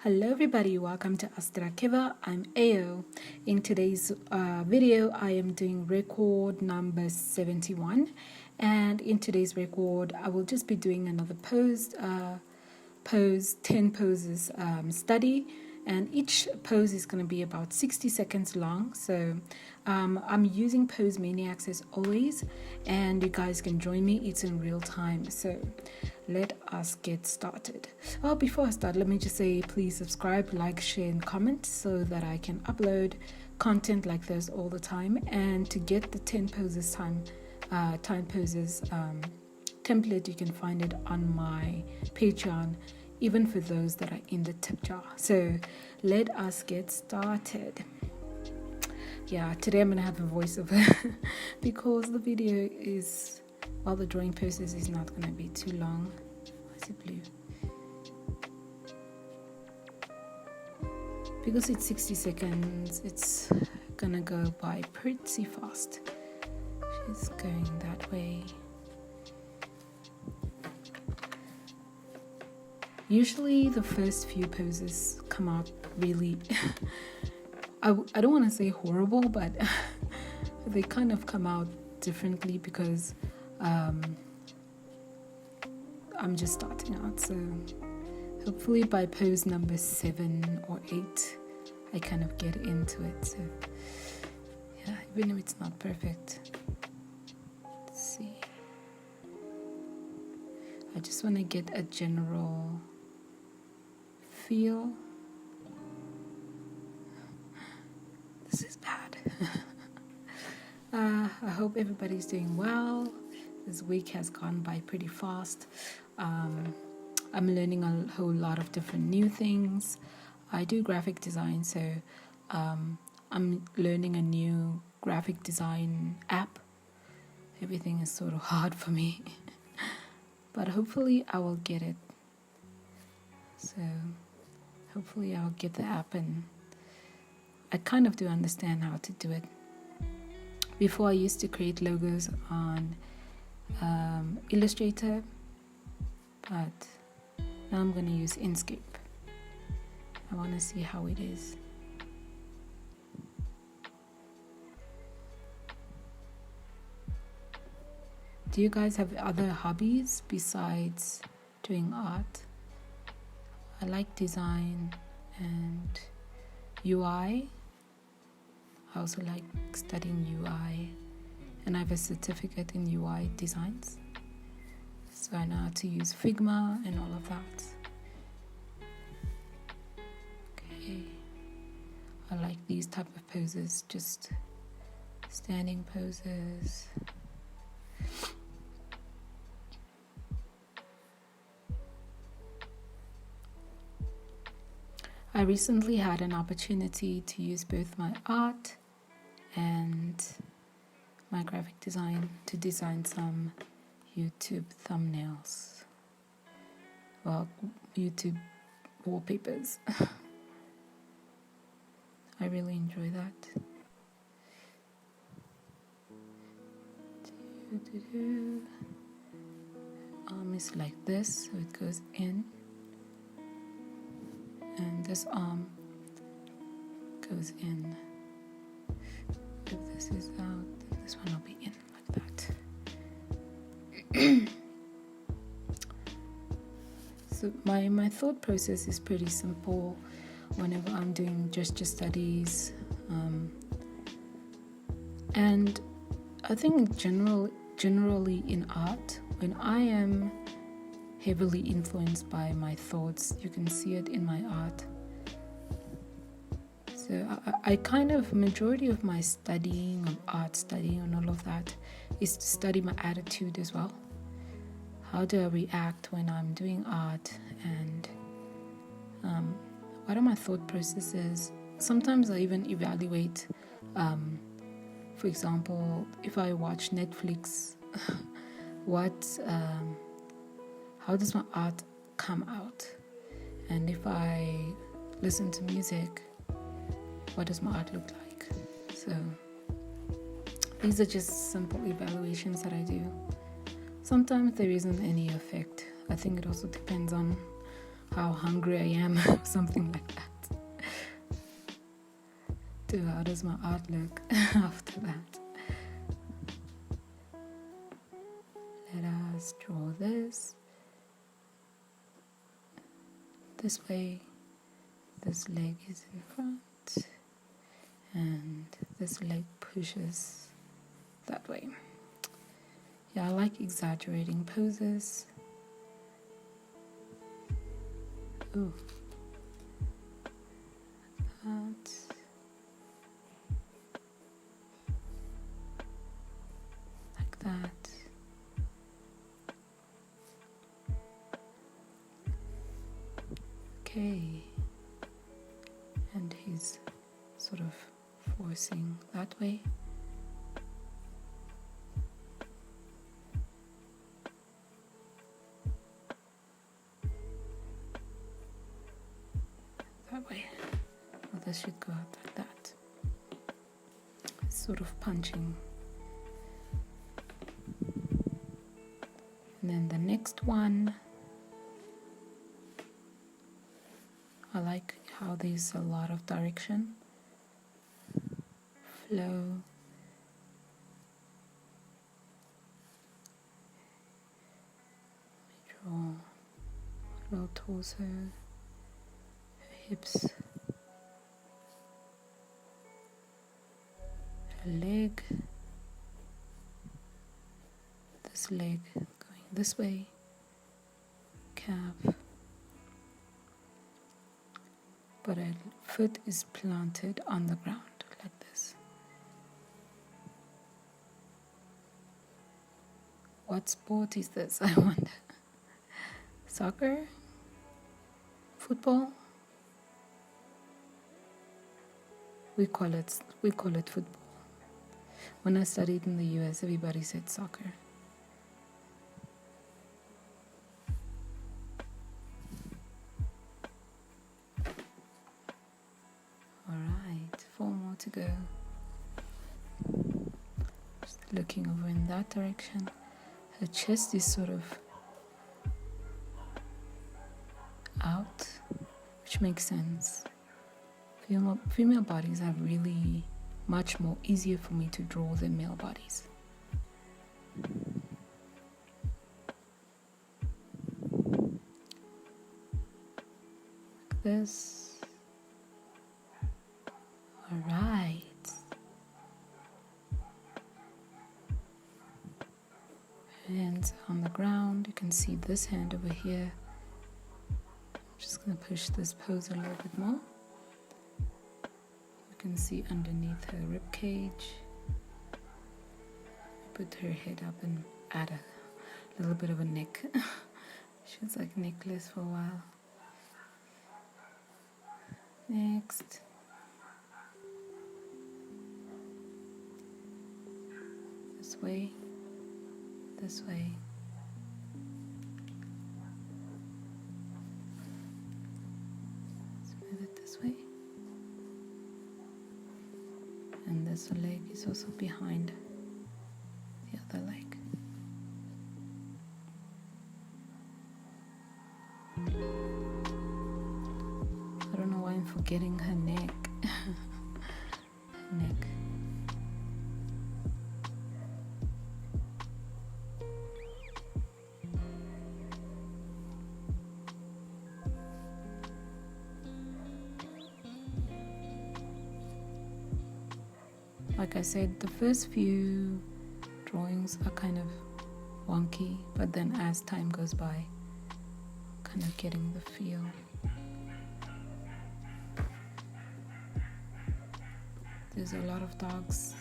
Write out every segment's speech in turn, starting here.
Hello everybody, welcome to astraeakeva. I'm Aio. In today's video, I am doing record number 71, and in today's record, I will just be doing another 10 poses study, and each pose is going to be about 60 seconds long. So I'm using Pose Maniacs as always, and you guys can join me. It's in real time. So let us get started. Oh, before I start, let me just say please subscribe, like, share, and comment so that I can upload content like this all the time. And to get the 10 poses time poses template, you can find it on my Patreon, even for those that are in the tip jar. So let us get started. Yeah, today I'm gonna have a voiceover because the video is, while the drawing process is not gonna be too long. Why is it blue? Because it's 60 seconds, it's gonna go by pretty fast. She's going that way. Usually the first few poses come out really I don't want to say horrible, but they kind of come out differently because I'm just starting out. So hopefully by pose number 7 or 8 I kind of get into it. So yeah, even if it's not perfect, let's see. I just want to get a general feel. This is bad. I hope everybody's doing well. This week has gone by pretty fast. I'm learning a whole lot of different new things. I do graphic design, so I'm learning a new graphic design app. Everything is sort of hard for me, but hopefully I will get it. So hopefully I'll get the app, and I kind of do understand how to do it. Before I used to create logos on Illustrator, but now I'm going to use Inkscape. I want to see how it is. Do you guys have other hobbies besides doing art? I like design and UI. I also like studying UI, and I have a certificate in UI designs, so I know how to use Figma and all of that. Okay, I like these type of poses, just standing poses. I recently had an opportunity to use both my art and my graphic design to design some YouTube thumbnails. Well, YouTube wallpapers. I really enjoy that. Arm is like this, so it goes in. And this arm goes in. If this is out, then this one will be in like that. So my thought process is pretty simple whenever I'm doing gesture studies. And I think generally in art, when I am heavily influenced by my thoughts, you can see it in my art. So I kind of, majority of my studying of art, studying and all of that is to study my attitude as well. How do I react when I'm doing art, and what are my thought processes? Sometimes I even evaluate, for example, if I watch Netflix, how does my art come out? And if I listen to music, what does my art look like? So these are just simple evaluations that I do. Sometimes there isn't any effect. I think it also depends on how hungry I am, something like that. Dude, how does my art look after that? Let us draw this way. This leg is in front, and this leg pushes that way. Yeah, I like exaggerating poses. Ooh. That. Like that. Okay. And he's sort of forcing that way. That way. Well, this should go out like that. Sort of punching. And then the next one, I like how there's a lot of direction, flow. Draw a little torso, her hips, her leg, this leg going this way, calf. But her foot is planted on the ground like this. What sport is this, I wonder? Soccer? Football? We call it football. When I studied in the US, everybody said soccer. Alright, 4 more to go. Just looking over in that direction. Her chest is sort of out, which makes sense. Female bodies are really much more easier for me to draw than male bodies. Like this. Alright. Hands on the ground. You can see this hand over here. I'm just going to push this pose a little bit more. You can see underneath her rib cage. Put her head up and add a little bit of a neck. She was like necklace for a while. Next. This way. This way. Let's move it this way. And this leg is also behind the other leg. I don't know why I'm forgetting her neck. Her neck. Like I said, the first few drawings are kind of wonky, but then as time goes by, kind of getting the feel. There's a lot of dogs.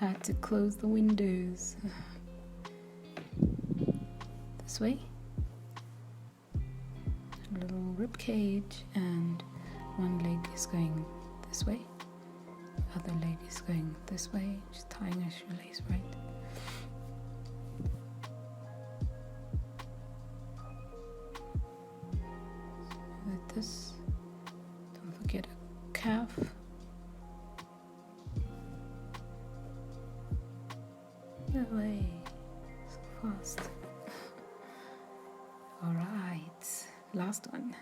Had to close the windows. This way. A little rib cage, and one leg is going this way, the other leg is going this way, just tying a shoelace, right? With this, don't forget a calf. No way, so fast. last one.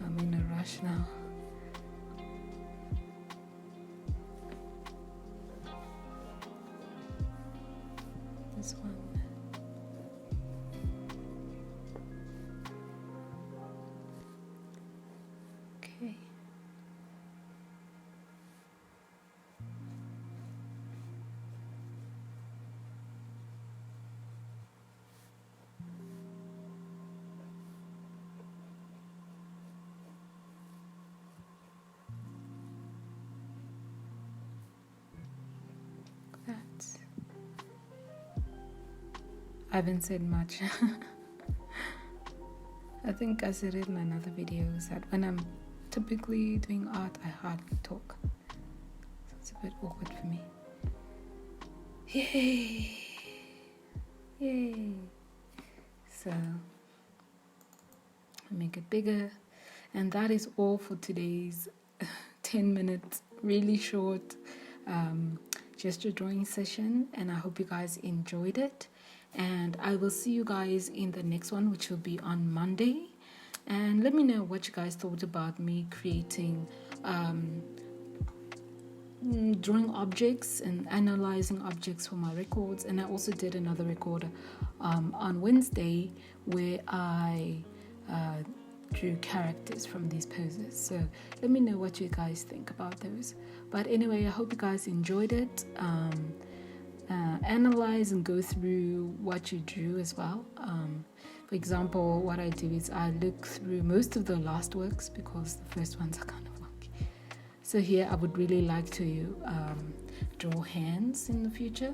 I'm in a rush now. This one. Okay. I haven't said much. I think I said it in another video, is that when I'm typically doing art, I hardly talk. So it's a bit awkward for me. Yay! Yay! So, I make it bigger. And that is all for today's 10 minutes, really short gesture drawing session. And I hope you guys enjoyed it. And I will see you guys in the next one, which will be on Monday. And let me know what you guys thought about me creating drawing objects and analyzing objects for my records. And I also did another record on Wednesday where I drew characters from these poses. So let me know what you guys think about those. But anyway, I hope you guys enjoyed it. Analyze and go through what you drew as well. For example, what I do is I look through most of the last works because the first ones are kind of wonky. So here I would really like to draw hands in the future.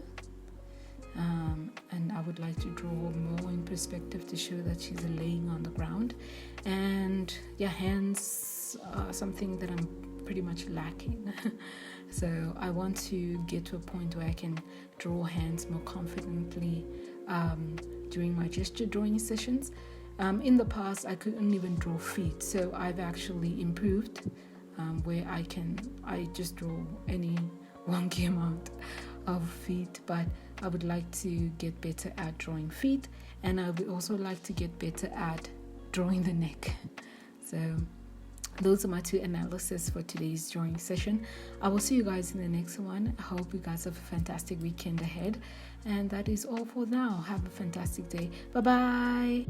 And I would like to draw more in perspective to show that she's laying on the ground. And yeah, hands are something that I'm pretty much lacking. So I want to get to a point where I can draw hands more confidently during my gesture drawing sessions. In the past, I couldn't even draw feet, so I've actually improved where I just draw any wonky amount of feet, but I would like to get better at drawing feet, and I would also like to get better at drawing the neck. So those are my two analyses for today's drawing session. I will see you guys in the next one. I hope you guys have a fantastic weekend ahead. And that is all for now. Have a fantastic day. Bye-bye.